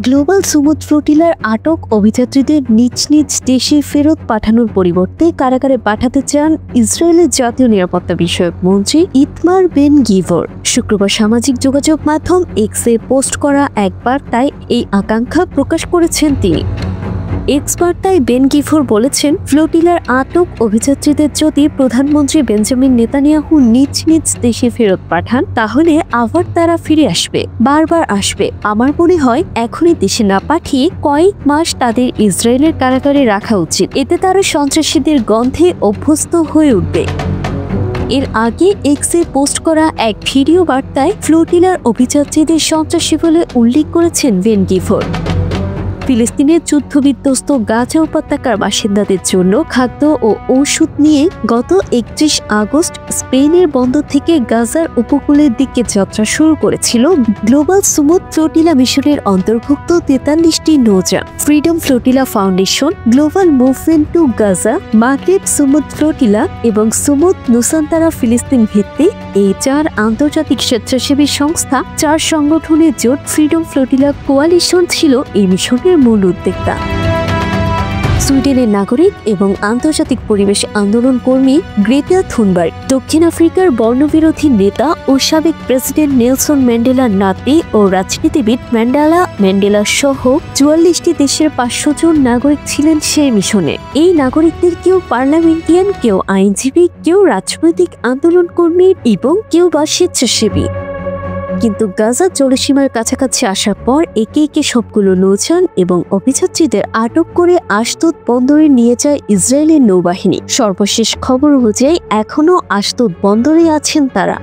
Global Sumud ফ্লোটিলার আটক অভিযাত্রীদের নিজ নিজ দেশে ফেরত পাঠানোর পরিবর্তে কারাগারে পাঠাতে চান ইসরায়েলের জাতীয় নিরাপত্তা বিষয়ক মন্ত্রী ইতমার বেন গিভর। শুক্রবার সামাজিক যোগাযোগ মাধ্যম এক্সে পোস্ট করা এক বার্তায় এই আকাঙ্ক্ষা প্রকাশ করেছেন তিনি। এক্স বার্তায় বেন গিভর বলেছেন, ফ্লোটিলার আটক অভিযাত্রীদের যদি প্রধানমন্ত্রী বেঞ্জামিন নেতানিয়াহু নিজ নিজ দেশে ফেরত পাঠান তাহলে আবার তারা ফিরে আসবে, বারবার আসবে। আমার মনে হয় এখনই দেশে না পাঠিয়ে কয়েক মাস তাদের ইসরায়েলের কারাগারে রাখা উচিত। এতে তারা সন্ত্রাসীদের গন্ধে অভ্যস্ত হয়ে উঠবে। এর আগে এক্সে পোস্ট করা এক ভিডিও বার্তায় ফ্লোটিলার অভিযাত্রীদের সন্ত্রাসী বলে উল্লেখ করেছেন বেন গিভর। ফিলিস্তিনের যুদ্ধবিধ্বস্ত গাজা উপত্যকার বাসিন্দাদের জন্য খাদ্য ও ঔষধ নিয়ে গত 31 আগস্ট স্পেনের বন্দর থেকে গাজার উপকূলের দিকে যাত্রা শুরু করেছিল গ্লোবাল সুমুদ ফ্লোটিলা মিশনের অন্তর্ভুক্ত 43টি নৌযান। Freedom Flotilla Foundation, Global Movement to Gaza, Maghreb Sumud Flotilla এবং সুমুদ নুসান্তারা ফিলিস্তিন ভিত্তিক এই 4 আন্তর্জাতিক স্বেচ্ছাসেবী সংস্থা 4 সংগঠনের জোট ফ্রিডম ফ্লোটিলা কোয়ালিশন ছিল এই মিশনের মূল উদ্যোক্তা। সুইডেনের নাগরিক এবং আন্তর্জাতিক পরিবেশ আন্দোলন কর্মী গ্রেটা থুনবার্গ, দক্ষিণ আফ্রিকার বর্ণবিরোধী নেতা ও সাবেক প্রেসিডেন্ট নেলসন ম্যান্ডেলার নাতি ও রাজনীতিবিদ ম্যান্ডেলা সহ 44টি দেশের 500 জন নাগরিক ছিলেন সেই মিশনে। এই নাগরিকদের কেউ পার্লামেন্টিয়ান, কেউ আইনজীবী, কেউ রাজনৈতিক আন্দোলন কর্মী এবং কেউ বা স্বেচ্ছাসেবী। কিন্তু গাজা জলসীমার কাছাকাছি আসার পর একে একে সবগুলো নৌযান এবং অভিযাত্রীদের আটক করে আশদোদ বন্দরে নিয়ে যায় ইসরায়েলের নৌবাহিনী। সর্বশেষ খবর অনুযায়ী এখনও আশদোদ বন্দরে আছেন তারা।